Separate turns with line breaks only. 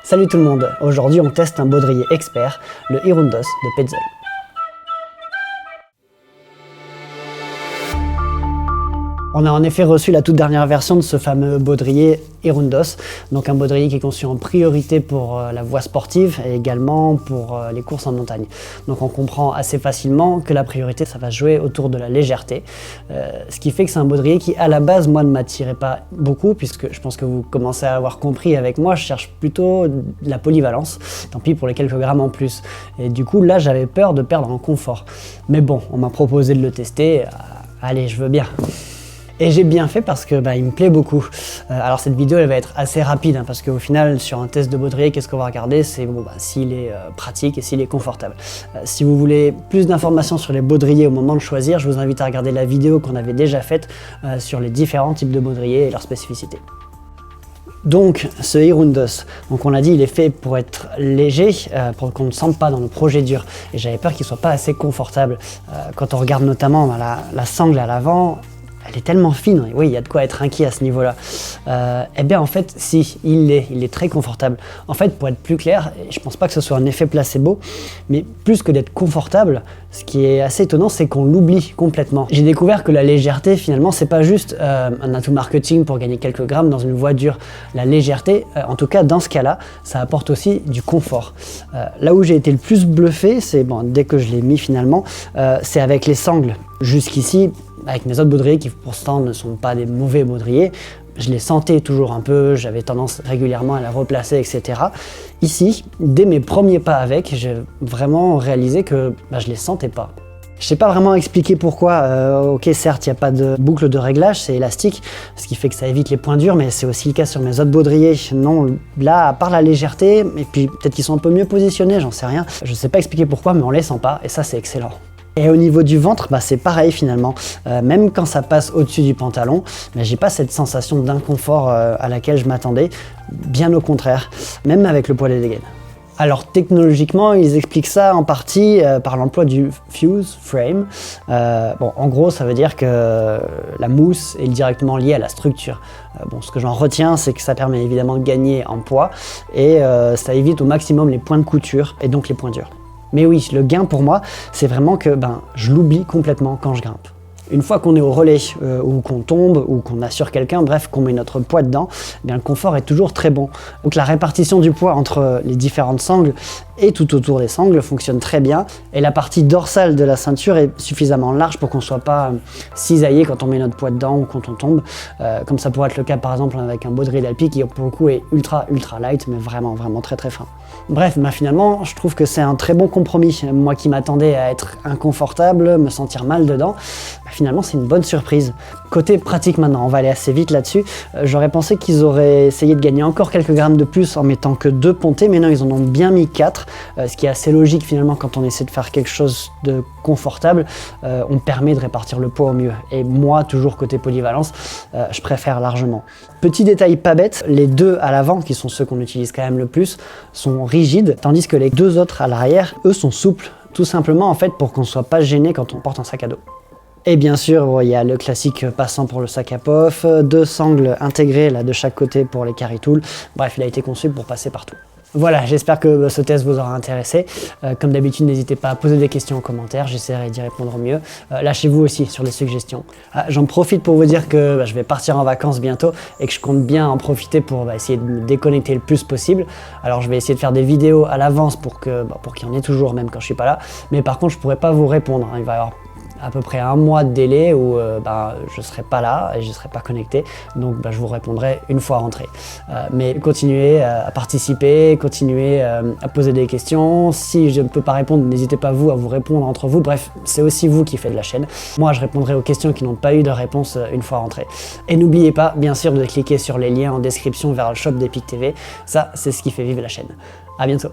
Salut tout le monde, aujourd'hui on teste un baudrier expert, le Hirundos de Petzl. On a en effet reçu la toute dernière version de ce fameux baudrier Hirundos, donc un baudrier qui est conçu en priorité pour la voie sportive et également pour les courses en montagne. Donc on comprend assez facilement que la priorité ça va jouer autour de la légèreté, ce qui fait que c'est un baudrier qui à la base moi ne m'attirait pas beaucoup, puisque je pense que vous commencez à avoir compris avec moi, je cherche plutôt de la polyvalence, tant pis pour les quelques grammes en plus. Et du coup là j'avais peur de perdre en confort. Mais bon, on m'a proposé de le tester, allez je veux bien. Et j'ai bien fait parce que il me plaît beaucoup. Alors cette vidéo elle va être assez rapide parce qu'au final sur un test de baudrier, qu'est-ce qu'on va regarder? C'est s'il est pratique et s'il est confortable. Si vous voulez plus d'informations sur les baudriers au moment de choisir, je vous invite à regarder la vidéo qu'on avait déjà faite sur les différents types de baudriers et leurs spécificités. Donc ce Hirundos, donc on l'a dit, il est fait pour être léger, pour qu'on ne sente pas dans le projet dur. Et j'avais peur qu'il soit pas assez confortable. Quand on regarde notamment la sangle à l'avant, elle est tellement fine, oui, il y a de quoi être inquiet à ce niveau-là. Eh bien en fait, si, il est très confortable. En fait, pour être plus clair, je pense pas que ce soit un effet placebo, mais plus que d'être confortable, ce qui est assez étonnant, c'est qu'on l'oublie complètement. J'ai découvert que la légèreté, finalement, c'est pas juste un atout marketing pour gagner quelques grammes dans une voie dure. La légèreté, en tout cas dans ce cas-là, ça apporte aussi du confort. Là où j'ai été le plus bluffé, c'est dès que je l'ai mis finalement, c'est avec les sangles. Jusqu'ici, avec mes autres baudriers qui pourtant ne sont pas des mauvais baudriers, je les sentais toujours un peu, j'avais tendance régulièrement à les replacer, etc. Ici, dès mes premiers pas avec, j'ai vraiment réalisé que je les sentais pas. Je sais pas vraiment expliquer pourquoi. Ok, certes, il n'y a pas de boucle de réglage, c'est élastique, ce qui fait que ça évite les points durs, mais c'est aussi le cas sur mes autres baudriers. Non, là, à part la légèreté, et puis peut-être qu'ils sont un peu mieux positionnés, j'en sais rien. Je sais pas expliquer pourquoi, mais on les sent pas, et ça, c'est excellent. Et au niveau du ventre, c'est pareil finalement. Même quand ça passe au-dessus du pantalon, j'ai pas cette sensation d'inconfort à laquelle je m'attendais. Bien au contraire, même avec le poids des dégaines. Alors technologiquement, ils expliquent ça en partie par l'emploi du fuse frame. En gros, ça veut dire que la mousse est directement liée à la structure. Ce que j'en retiens, c'est que ça permet évidemment de gagner en poids et ça évite au maximum les points de couture et donc les points durs. Mais oui, le gain pour moi, c'est vraiment que je l'oublie complètement quand je grimpe. Une fois qu'on est au relais, ou qu'on tombe, ou qu'on assure quelqu'un, bref, qu'on met notre poids dedans, le confort est toujours très bon. Donc la répartition du poids entre les différentes sangles et tout autour des sangles fonctionne très bien. Et la partie dorsale de la ceinture est suffisamment large pour qu'on ne soit pas cisaillé quand on met notre poids dedans ou quand on tombe. Comme ça pourrait être le cas par exemple avec un baudrier d'Alpi qui pour le coup est ultra light, mais vraiment très fin. Bref, finalement, je trouve que c'est un très bon compromis. Moi qui m'attendais à être inconfortable, me sentir mal dedans, finalement c'est une bonne surprise. Côté pratique maintenant, on va aller assez vite là-dessus. J'aurais pensé qu'ils auraient essayé de gagner encore quelques grammes de plus en mettant que 2 pontées, mais non, ils en ont bien mis 4, ce qui est assez logique finalement quand on essaie de faire quelque chose de confortable. On permet de répartir le poids au mieux. Et moi, toujours côté polyvalence, je préfère largement. Petit détail pas bête, les deux à l'avant, qui sont ceux qu'on utilise quand même le plus, sont rigides, tandis que les deux autres à l'arrière, eux, sont souples, tout simplement en fait pour qu'on ne soit pas gêné quand on porte un sac à dos. Et bien sûr, il y a le classique passant pour le sac à pof, 2 sangles intégrées là, de chaque côté pour les carry tools. Bref, il a été conçu pour passer partout. Voilà, j'espère que ce test vous aura intéressé. Comme d'habitude, n'hésitez pas à poser des questions en commentaire, j'essaierai d'y répondre au mieux. Lâchez-vous aussi sur les suggestions. J'en profite pour vous dire que je vais partir en vacances bientôt et que je compte bien en profiter pour essayer de me déconnecter le plus possible. Alors je vais essayer de faire des vidéos à l'avance pour qu'il y en ait toujours, même quand je suis pas là. Mais par contre, je pourrai pas vous répondre. Il va y avoir à peu près 1 mois de délai où je serai pas là et je serai pas connecté, donc je vous répondrai une fois rentré. Mais continuez à participer, continuez à poser des questions. Si je ne peux pas répondre, n'hésitez pas vous à vous répondre entre vous. Bref, c'est aussi vous qui faites la chaîne. Moi, je répondrai aux questions qui n'ont pas eu de réponse une fois rentré. Et n'oubliez pas, bien sûr, de cliquer sur les liens en description vers le shop d'Epic TV. Ça, c'est ce qui fait vivre la chaîne. À bientôt.